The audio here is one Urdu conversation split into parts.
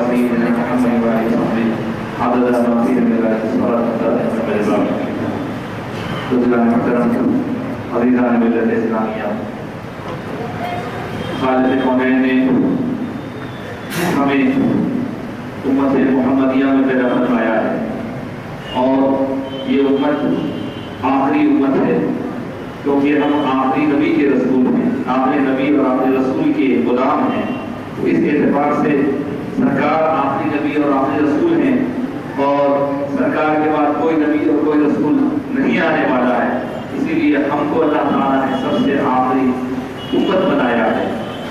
سيدنا محمد وعلى آله وصحبه عدد ما فيه من الصلاة والسلام. حضرات محترم عزیزان ملت اسلامیہ، خالق کونین نے ہمیں امت محمدیہ میں پیدا فرمایا ہے اور یہ امت آخری امت ہے کیونکہ ہم آخری نبی کے رسول ہیں، آخری نبی اور آخری رسول کے غلام ہیں. اس اعتبار سے سرکار آخری نبی اور آخری رسول ہیں اور سرکار کے بعد کوئی نبی اور کوئی رسول نہیں آنے والا ہے. اسی لیے ہم کو اللہ تعالیٰ نے سب سے آخری امت بنایا ہے.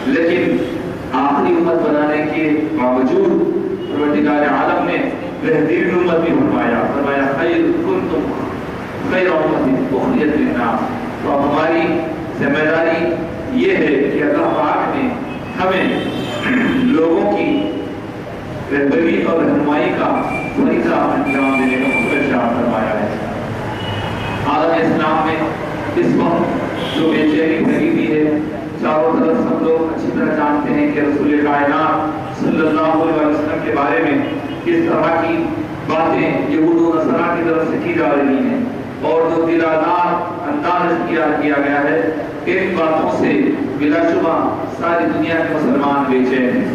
لیکن آخری امت بنانے کے باوجود پروردگار عالم نے بہترین امت بھی فرمایا خیر کنتم خیر امت اخرجت للناس. تو اب ہماری ذمہ داری یہ ہے کہ اللہ پاک نے ہمیں لوگوں کی رہبری اور رہنمائی کا فریضہ انجام دینے کا ارشاد فرمایا ہے. عالم اسلام میں اس وقت جو بے چینی پھیلی ہوئی ہے، چاروں طرف سب لوگ اچھی طرح جانتے ہیں کہ رسول کائنات صلی اللہ علیہ وسلم کے بارے میں کس طرح کی باتیں یہود و نصارہ کی طرف سے کی جا رہی ہیں اور جو دلالار انداز اختیار کیا گیا ہے، ان باتوں سے بلا شبہ ساری دنیا کے مسلمان بے چین ہیں.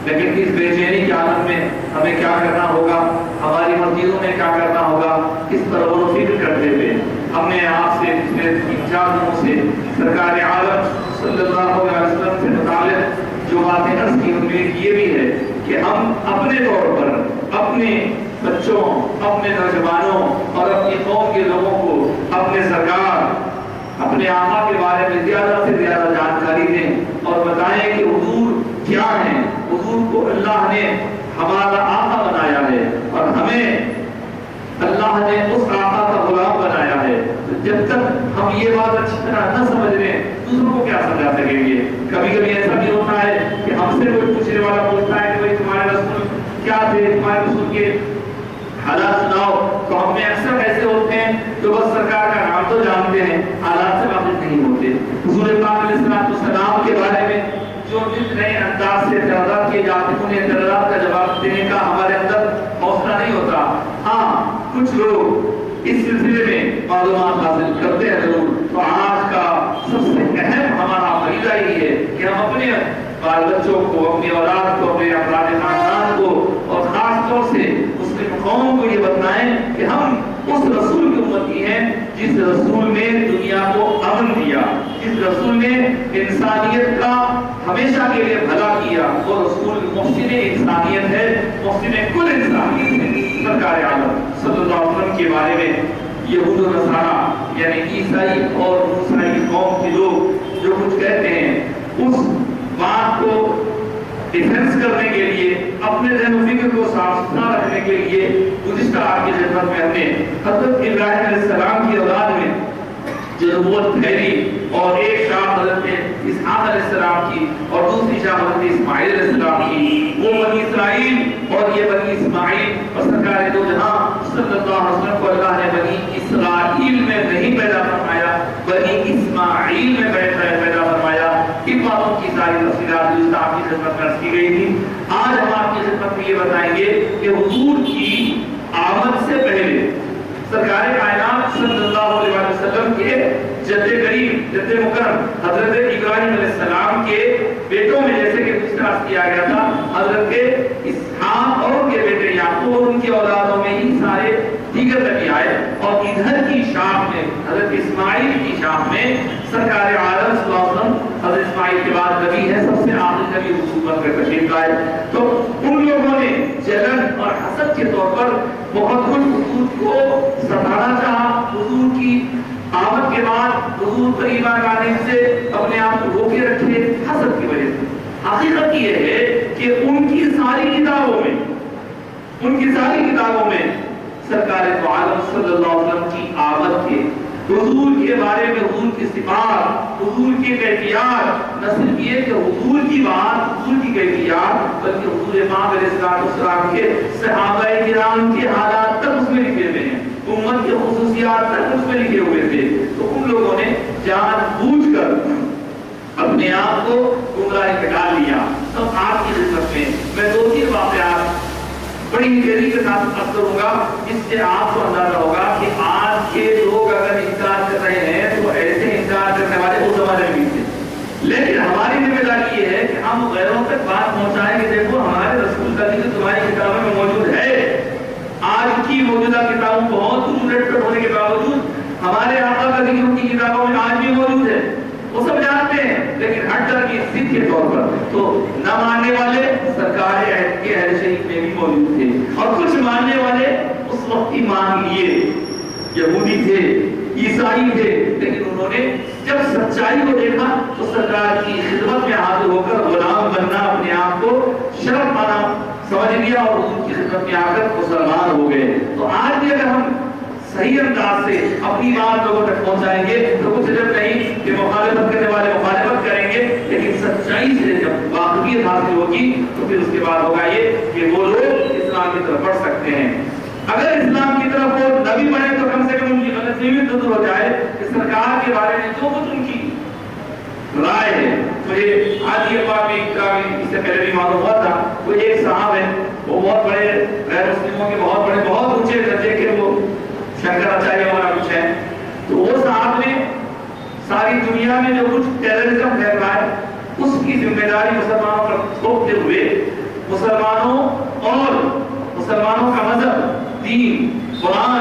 لیکن اس بے چینی کے عالم میں ہمیں کیا کرنا ہوگا، ہماری مسجدوں میں کیا کرنا ہوگا، اس پر غور و فکر کرتے ہوئے ہم نے آپ سے پچھلے 3-4 دنوں سے سرکار عالم صلی اللہ علیہ وسلم سے متعلق جو باتیں عرض کی، ان میں یہ بھی ہے کہ ہم اپنے طور پر اپنے بچوں، اپنے نوجوانوں اور اپنی قوم کے لوگوں کو اپنے سرکار، اپنے آقا کے بارے میں زیادہ سے زیادہ جانکاری دیں اور بتائیں کہ حضور کیا ہیں. حضور کو اللہ نے ہمارا آقا بنایا ہے اور ہمیں اللہ نے اس آقا کا غلام بنایا ہے. جب تک ہم یہ بات اچھی طرح نہ سمجھ لیں، دوسروں کو کیا سمجھا سکیں گے. کبھی کبھی ایسا بھی ہوتا ہے کہ ہم سے کوئی پوچھنے والا پوچھتا ہے کہ بھائی تمہارے رسول کیا تھے، تمہارے رسول کے حالات سناؤ. تو ہم میں اکثر ایسے ہوتے ہیں جو بس سرکار کا نام تو جانتے ہیں، حالات سے واقف نہیں ہوتے. حضور پاک علیہ السلام کے بارے میں جو جس نئے انداز سے اعتراضات کیے جاتے ہیں، انہیں اعتراضات کا جواب دینے کا ہمارے اندر حوصلہ نہیں ہوتا. ہاں، کچھ لوگ اس سلسلے میں معلومات حاصل کرتے ہیں ضرور. تو آج کا سب سے اہم ہمارا فریضہ یہ ہے کہ ہم اپنے بال بچوں کو، اپنی اولاد کو، اپنے افراد خاندان کو اور خاص طور سے مسلم قوم کو یہ بتائیں کہ ہم اس رسول کی امتی ہیں جس رسول نے دنیا کو امن دیا، جس رسول نے انسانیت کا ہمیشہ کے لیے بھلا کیا. اور رسول محسن انسانیت ہے، محسن کل انسانیت ہے. سرکار عالم صلی اللہ علیہ وسلم کے بارے میں یہود و نصارہ یعنی عیسائی اور موسیقی قوم کے لوگ جو کچھ کہتے ہیں، اس بات کو ڈیفنس کرنے کے لیے، اپنے ذہن و فکر کو صاف ستھرا رکھنے کے لیے گزشتہ آپ کی خدمت میں ہم نے حضرت ابراہیم علیہ السلام کی اولاد میں جو نبوت پھیلی اور ایک شاخ حضرت اسحاق علیہ السلام کی اور دوسری شاخ حضرت اسماعیل علیہ السلام کی، وہ بنی اسرائیل اور یہ بنی اسماعیل. اور سرکار دو جہاں صلی اللہ علیہ وسلم کو اللہ نے بنی اسرائیل میں نہیں پیدا فرمایا، بنی اسماعیل میں پیدا فرمایا. ان باتوں کی ساری تفصیلات جو آپ کی خدمت میں کی گئی تھی، آج ہم آپ کی خدمت میں یہ بتائیں گے کہ حضور کی آمد سے پہلے سرکار کائنات صلی اللہ علیہ وسلم کے جد کریم، جد مکرم حضرت ابراہیم علیہ السلام کے بیٹوں میں، جیسے کہ ڈسکس کیا گیا تھا، حضرت اسحاق اور ان کے بیٹے یعقوب اور ان کی اولادوں میں ہی سارے دیگر نبی آئے. اور ادھر کی شاخ میں حضرت اسماعیل کی شاخ میں سرکار عالم صلی اللہ علیہ وسلم حضرت اسماعیل کے بعد نبی ہے، سب سے آخری نبی حکومت میں تشریف لائے. تو ان لوگوں نے جلن اور حسد کے طور پر بہت کچھ حضور کو ستانا چاہا. حضور کی آمد کے بعد حضور قریب آنے سے اپنے آپ کو روکے رکھے حسد کی وجہ سے. حقیقت یہ ہے کہ ان کی ساری کتابوں میں سرکار دو عالم صلی اللہ علیہ وسلم کی آمد کے، حضور کے بارے میں، حضور کی صفات، حضور کی کیفیات، نہ صرف یہ کہ حضور کی بات، حضور کی کیفیات، بلکہ حضور پاک علیہ السلام کے صحابہ کرام کے حالات تک اس میں لکھے ہوئے ہیں، امت کے خصوصیات تک اس میں لکھے ہوئے تھے. تو ان لوگوں نے جان بوجھ کر اپنے آپ کو گمراہی میں ڈال لیا. تو آپ کی خدمت میں 2-3 واقعات بڑی تیزی کے ساتھ عرض کروں گا، اس سے آپ کو اندازہ ہوگا کہ آج کے لوگ اگر انکار کر رہے ہیں تو ایسے انکار کرنے والے اس زمانے میں بھی تھے، لیکن ہماری ذمہ داری یہ ہے کہ ہم غیروں تک بات پہنچائیں کہ دیکھو ہمارے رسول کا ذکر تمہاری کتابوں میں موجود ہے۔ آج کی موجودہ کتابوں بہت الٹ پلٹ ہونے کے باوجود ہمارے آقا کا ذکر ان کی کتابوں میں آج بھی موجود ہے، وہ سب جانتے ہیں، لیکن ہٹ کر کی ضد کے طور پر تو نہ ماننے والے سرکار عہد کے اہل شریف میں بھی موجود تھے، اور کچھ ماننے والے اس وقت ہی مان لیے، یہودی تھے، عیسائی تھے، لیکن انہوں نے جب سچائی کو دیکھا تو سرکار کی خدمت میں حاضر ہو کر غلام بننا اپنے آپ کو شرف پانا سمجھ لیا اور ان کی خدمت میں آ کر مسلمان ہو گئے۔ تو آج بھی اگر ہم صحیح انداز سے اپنی بات لوگوں تک پہنچائیں گے تو کچھ جب نہیں کہ مخالفت کرنے والے مخالفت کریں گے، لیکن سچائی سے جب واقعیت حاصل ہوگی تو پھر اس کے بعد ہوگا یہ کہ وہ لوگ اسلام کی طرف بڑھ سکتے ہیں۔ اگر اسلام کی طرف وہ نبی بنے تو کم سے کم ان کی غلط فہمی دور ہو جائے کہ سرکار کے بارے میں جو کچھ ان کی رائے ہے۔ مجھے آج یہ بات بھی اس سے پہلے بھی معلوم ہوا تھا، کوئی ایک صاحب ہے، وہ بہت بڑے غیر مسلموں کے بہت اونچے درجے کے وہ شنکراچاریہ والا کچھ ہے، تو وہ صاحب نے ساری دنیا میں جو کچھ ٹیررزم پھیل رہا ہے اس کی ذمہ داری مسلمانوں پر تھوپتے ہوئے مسلمانوں کا مذہب، دین، قرآن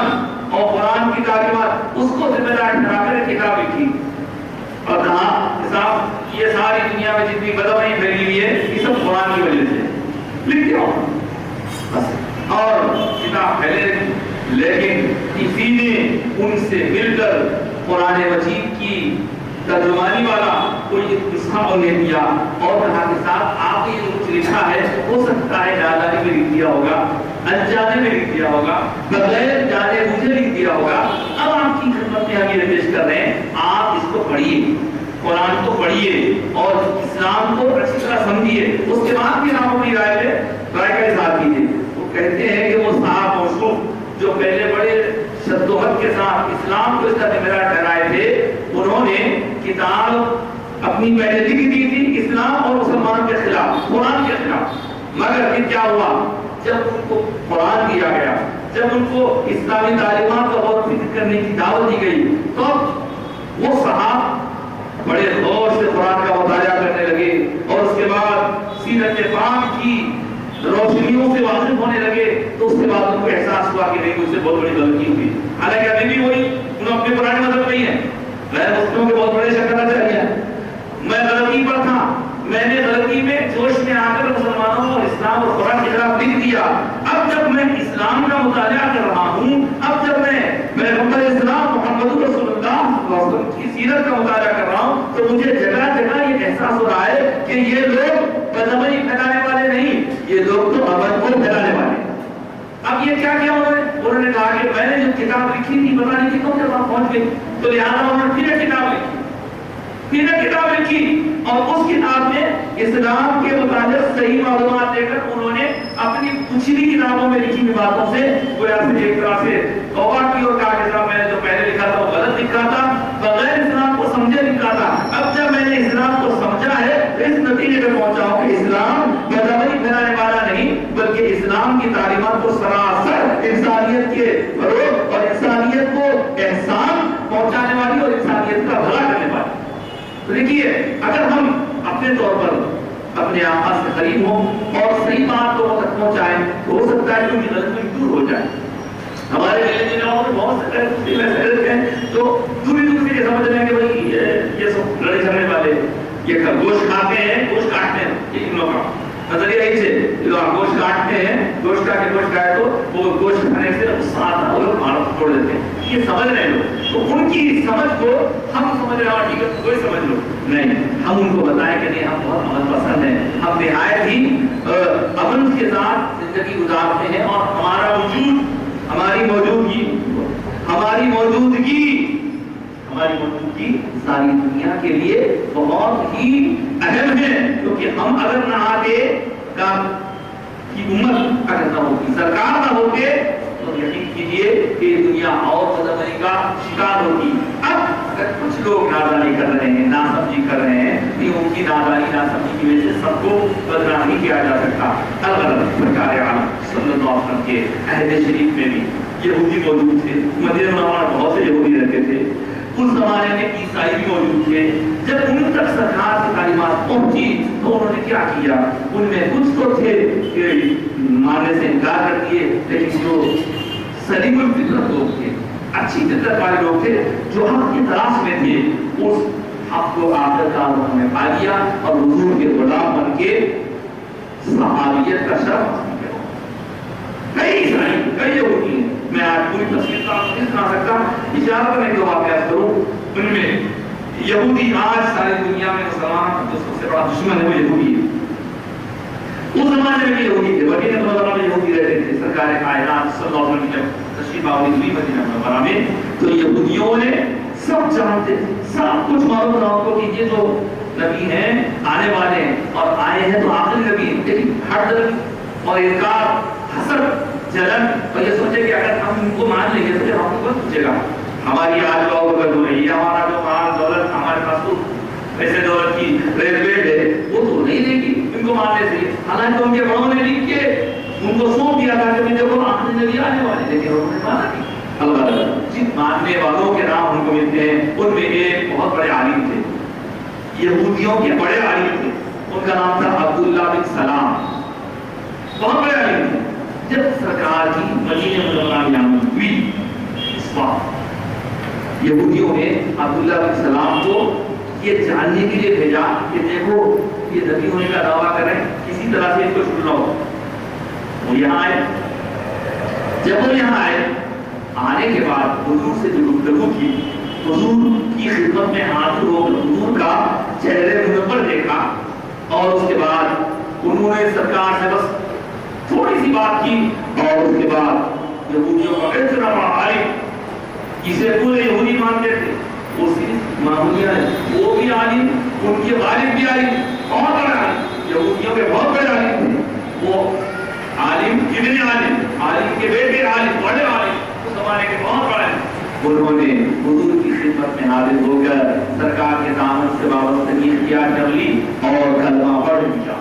اور قرآن کی تعلیمات اس کو ذمہ دار ٹھہرا کر کتاب لکھی اور کہا صاحب یہ ساری دنیا میں جتنی بدامنی پھیلی ہوئی ہے یہ سب قرآن کی وجہ سے، لکھ دیا اور کتاب پھیلے رہی۔ لیکن کسی نے ان سے مل کر قرآن مجید کی ترجمانی والا کوئی نسخہ انہیں دیا اور کہا کہ صاحب آپ نے جو کچھ لکھا ہے ہو سکتا ہے نادانی میں لکھ دیا ہوگا، انجانے میں لکھ دیا ہوگا، بغیر جانے بوجھے لکھ دیا ہوگا، اب آپ کی خدمت میں ہم یہ پیش کر رہے ہیں، آپ اس کو پڑھیے، قرآن کو پڑھیے اور اسلام کو اچھی طرح سمجھیے، اس کے بعد بھی آپ اپنی رائے کا اظہار کیجیے۔ وہ کہتے ہیں کہ وہ صاحب موصوف جو پہلے بڑے شد و حد کے ساتھ اسلام کو اس کا ذمہ دار ٹھہرائے تھے، انہوں نے کتاب اپنی پہلے لکھ دی تھی اسلام اور مسلمان کے خلاف، قرآن کے خلاف، مگر پھر کیا ہوا جب ان کو قرآن دیا گیا، جب ان کو اسلامی تعلیمات کا غور و فکر کرنے کی دعوت دی گئی تو وہ صاحب بڑے غور سے قرآن کا مطالعہ کرنے لگے اور اس کے بعد سیرت پاک کی روشنیوں سے واقف ہونے لگے، تو اس کے بعد ان کو احساس ہوا کہ نہیں مجھ سے بہت بڑی غلطی ہوئی، حالانکہ ابھی بھی وہی انہوں اپنے پرانے مذہب میں ہی ہیں، غیر مسلموں کے بہت بڑے شنکراچاریہ ہیں، میں غلطی پر تھا، میں نے غلطی میں جوش میں آ کر مسلمانوں اور اسلام اور قرآن کے خلاف لکھ دیا، اب جب میں اسلام کا مطالعہ کر رہا ہوں، اب جب میں پیغمبر اسلام محمد رسول اللہ صلی اللہ علیہ وسلم کی سیرت کا مطالعہ کر رہا ہوں تو مجھے جگہ جگہ یہ احساس ہو رہا ہے کہ یہ لوگ بدعملی پھیلانے والے نہیں، یہ لوگ تو امن کو پھیلانے والے ہیں۔ اب یہ کیا کیا انہوں نے کہا کہ میں نے جو کتاب لکھی تھی پتہ نہیں کتوں کے پاس پہنچ گئی، تو لہٰذا انہوں نے پھر کتاب لکھی اور اس کتاب میں اسلام کے متعلق صحیح معلومات دے کر انہوں نے اپنی پچھلی کتابوں میں لکھی ہوئی باتوں سے گویا سے ایک طرح سے توبہ کی اور کہا کہ صاحب میں نے جو پہلے لکھا تھا وہ غلط لکھا تھا، بغیر اسلام کو سمجھے لکھا تھا، اب جب میں نے اسلام کو سمجھا ہے تو اس نتیجے پہ پہنچا ہوں کہ اسلام بدعملی پھیلانے والا نہیں بلکہ اسلام کی تعلیمات کو سراسر انسانیت کے فروغ اور انسانیت کو احسان پہنچانے والی اور انسانیت کا بھلا کرنے والی۔ تو دیکھیے اگر ہم اپنے طور پر اپنے آقا سے قریب ہوں اور صحیح بات لوگوں تک پہنچائیں تو ہو سکتا ہے کہ ان کی غلطی دور ہو جائے۔ ہمارے ضلع میں بہت سے ایسے ہیں جو دوری سے یہ سمجھ رہے ہیں کہ بھائی یہ سب لڑے جھگڑے والے یہ گوشت کھاتے ہیں، گوشت کاٹتے ہیں، یہ ان لوگوں کا نظریہ یہی سے جو گوشت کاٹتے ہیں، گوشت کا کے گوشت کھائے تو وہ گوشت کھانے سے ساتھ وہ لوگ مارا چھوڑ دیتے ہیں، یہ سمجھ رہے ہیں لوگ، تو ان کی سمجھ کو ہم سمجھ رہے ہیں ٹھیک ہے کوئی سمجھ لو نہیں، ہم ان کو بتائیں کہ نہیں ہم بہت امن پسند ہیں، ہم نہایت ہی امن کے ساتھ زندگی گزارتے ہیں اور ہمارا وجود ہماری موجودگی ساری دنیا کے لیے بہت ہی اہم ہے، کیونکہ ہم اگر نہ آتے کی امت اگر نہ ہوتی، سرکار نہ ہوتے تو یقین کیجیے کہ دنیا اور بدعملی کا شکار ہوتی۔ اب اگر کچھ لوگ نادانی کر رہے ہیں، ناسمجھی کر رہے ہیں، تو ان کی نادانی ناسمجھی کی وجہ سے سب کو بدنام نہیں کیا جا سکتا۔ الغرض سرکار عالم صلی اللہ علیہ وسلم کے عہد شریف میں بھی یہودی موجود تھے، مدینہ منورہ میں بہت سے یہودی رہتے تھے، اس زمانے میں عیسائی بھی موجود تھے۔ جب ان تک سرکار کی تعلیمات پہنچی تو انہوں نے کیا کیا؟ ان میں کچھ تو تھے کہ ماننے سے انکار کر دیے، لیکن جو سلیم الفطرت لوگ تھے، اچھی فطرت والے لوگ تھے، جو حق کی تلاش میں تھے، اس حق کو آخر کار انہوں نے پا لیا اور حضور کے غلام بن کے صحابیت کا شرف حاصل کیا۔ کئی عیسائی، کئی یہودی ہیں، میں آج پوری تفصیل کا نہیں سنا سکتا، اشارہ کرنے کے واقعات کروں۔ ان میں یہودی آج ساری دنیا میں مسلمان جو سب سے بڑا دشمن ہے وہ یہودی ہے۔ اس زمانے میں بھی یہودی تھے، مدینہ منورہ میں یہودی رہتے تھے۔ سرکار کائنات صلی اللہ علیہ وسلم جب تشریف آوری ہوئی مدینہ منورہ میں تو یہودیوں نے سب جانتے تھے، سب کچھ معلوم تھا ان کو کہ یہ جو نبی ہیں آنے والے ہیں اور آئے ہیں تو آخری نبی ہیں، لیکن ہر طرف اور انکار، حسد، جلن اور یہ سوچے کہ اگر ہم ان کو مان لیں گے تو ہم کو کون پوچھے گا؟ ہماری آج لوگ ہو رہی ہے، ہمارا جو مال دولت ہمارے پاس تو ایسے دولت کی ریلویٹ ہے وہ تو نہیں دے گی ان کو ماننے سے۔ حالانکہ ان کے بڑوں نے لکھ کے ان کو سونپ دیا تھا کہ دیکھو آخری نبی آنے والے، لیکن انہوں نے مانا نہیں۔ البتہ جن ماننے والوں کے نام ان کو ملتے ہیں، ان میں ایک بہت بڑے عالم تھے، یہودیوں کے بڑے عالم تھے، ان کا نام تھا عبداللہ بن سلام، بہت بڑے عالم تھے۔ جب سرکار کی مدینہ منورہ میں آمد ہوئی اس وقت یہودیوں نے عبداللہ بن سلام کو یہ جاننے کے لیے بھیجا کہ دیکھو یہ نبی ہونے کا دعویٰ کر رہے ہیں، کسی طرح سے اس کو چھوڑنا ہو۔ وہ یہاں آئے، جب وہ یہاں آئے، آنے کے بعد حضور سے جو گفتگو کی، حضور کی خدمت میں حاضر ہو حضور کا چہرے منور دیکھا اور اس کے بعد انہوں نے سرکار سے بس تھوڑی سی بات کی اور اس کے بعد یہودیوں کا اتنا بڑا عالم جسے پورے یہودی مانتے تھے، وہ صرف معمولیہ ہے، وہ بھی عالم، ان کے والد بھی عالم، بہت بڑا عالم، یہودیوں کے بہت بڑے عالم تھے۔ وہ عالم کتنے عالم؟ عالم کے بیٹے عالم، بڑے عالم، اس زمانے کے بہت بڑے۔ انہوں نے حضور کی خدمت میں حاضر ہو کر سرکار کے دامن سے وابستگی اختیار کر لی اور کلمہ پڑھ لیا،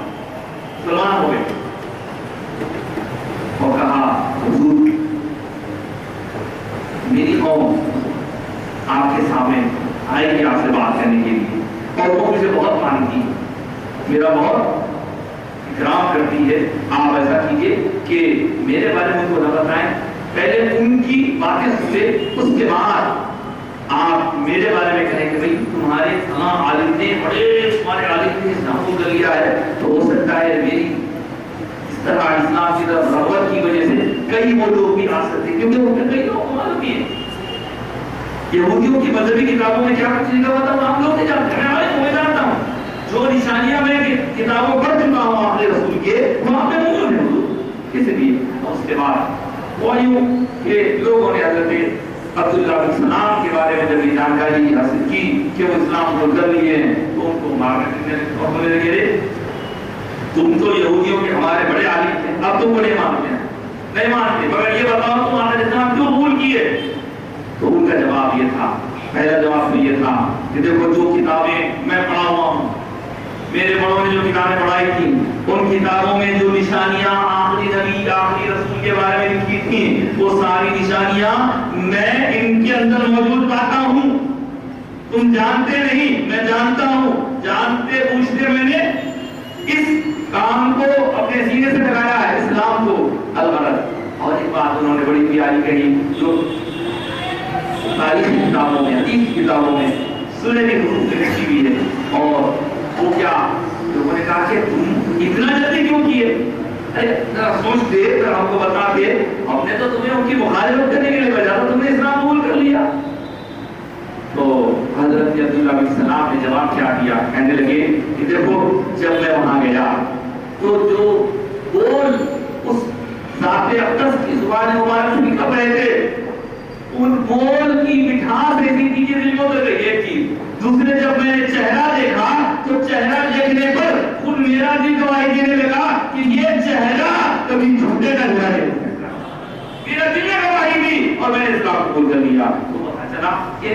مسلمان ہو گئے اور کہا حضور میری قوم آپ کے سامنے آئے گی آپ سے بات کرنے کے لیے، اور وہ مجھے بہت مانتی ہے، میرا بہت اکرام کرتی ہے، آپ ایسا کیجئے کہ میرے بارے میں ان کو نہ بتائیں، پہلے ان کی باتیں سنیں، اس کے بعد آپ میرے بارے میں کہیں کہ بھئی تمہارے تمام عالم نے بڑے تمہارے عالم نے اسلام کو کر لیا ہے، تو ہو سکتا ہے میری اس طرح اسلام کی طرف رغبت کی وجہ سے کئی وہ لوگ بھی آ سکتے ہیں، کیونکہ وہ کئی لوگ کو معلوم بھی ہے یہودیوں کی مذہبی کتابوں میں کیا کچھ لکھا ہوا تھا، آپ لوگ نہیں جانتے، میں آج تمہیں جانتا ہوں، جو نشانیاں میں کتابوں پڑھ چکا ہوں آپ نے رسول کے، وہاں پہ موجود ہے حضور، اس لیے اس کے بعد وہ یوں کہ لوگوں نے حضرت عبداللہ بن سلام کے بارے میں جب یہ جانکاری حاصل کی کہ وہ اسلام کو کر لیے ہیں تو ان کو مارنے لگے، تم تو یہودیوں کے ہمارے بڑے عالم تھے، اب تم کو نہیں مانتے ہیں، نہیں مانتے، مگر یہ بتاؤ تم آخر اسلام کیوں قبول کیے؟ تو ان کا جواب یہ تھا، پہلا جواب تو یہ تھا کہ دیکھو جو کتابیں میں پڑھا ہوا ہوں، میرے بڑوں نے جو کتابیں پڑھائی تھیں، ان کتابوں میں جو نشانیاں آخری نبی آخری رسول کے بارے میں لکھی تھیں، وہ ساری نشانیاں میں ان کے اندر موجود پاتا ہوں، تم جانتے نہیں، میں جانتا ہوں، جانتے پوچھتے میں نے اس کام کو اپنے سینے سے لگایا ہے، اسلام کو۔ الغرض اور ایک بات انہوں نے بڑی پیاری کہی جو تاریخی کتابوں میں، حدیث کتابوں میں سنہری حروف سے لکھی ہوئی ہے، اور وہ کیا لوگوں نے کہا کہ تم اتنا جلدی کیوں کیے؟ ارے ذرا سوچتے، ذرا ہم کو بتاتے، ہم نے تو تمہیں ان کی مخالفت کرنے کے لیے بھیجا تھا، تم نے اسلام قبول کر لیا۔ تو حضرت عبداللہ بن سلام نے جواب کیا دیا، کہنے لگے کہ دیکھو جب میں وہاں گیا تو جو بول اس ذات اقدس کی زبان مبارک سے نکل رہے تھے، ان بول کی مٹھاس ایسی تھی کہ دل کو لگ گئی ایک چیز، دوسرے جب میں نے چہرہ دیکھا تو چہرہ دیکھنے پر خود میرا دل گواہی دینے لگا کہ یہ چہرہ کبھی جھوٹے کا ہوا ہے، میرا دل نے گواہی دی اور میں نے اسلام قبول کر لیا۔ تو پتہ چلا کہ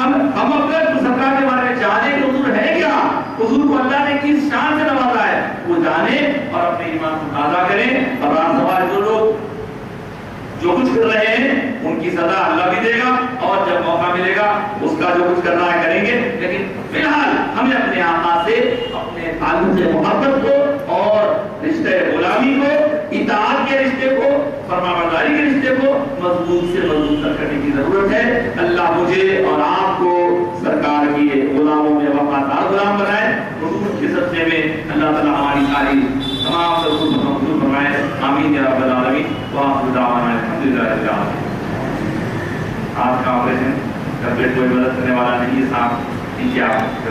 ہم اپنے سرکار کے بارے میں جانے کہ حضور ہے کیا، حضور کو اللہ نے کس شان سے نوازا ہے، وہ جانے اور اپنے ایمان کو تازہ کریں. اور رات سوال جو لوگ جو کچھ کر رہے ہیں ان کی سزا اللہ بھی دے گا، اور جب موقع ملے گا اس کا جو کچھ کرنا ہے کریں گے. لیکن فی الحال ہمیں اپنے آقا سے اپنے تعلق سے محبت کو اور رشتے غلامی کو، اطاعت کے رشتے کو، فرمانبرداری کے رشتے کو مضبوط سے مضبوط تر کرنے کی ضرورت ہے. اللہ مجھے اور آپ کو سرکار کی غلاموں میں وفادار غلام بنائے. حضور کے صدقے میں اللہ تعالیٰ ہماری ساری تمام ضرورت کو منظور فرمائے. آمین یا رب العالمین. وآخر دعوانا الحمدللہ رب العالمین. آپ کا آپریشن گھر پہ کوئی مدد کرنے والا نہیں ہے صاحب، ٹھیک ہے آپ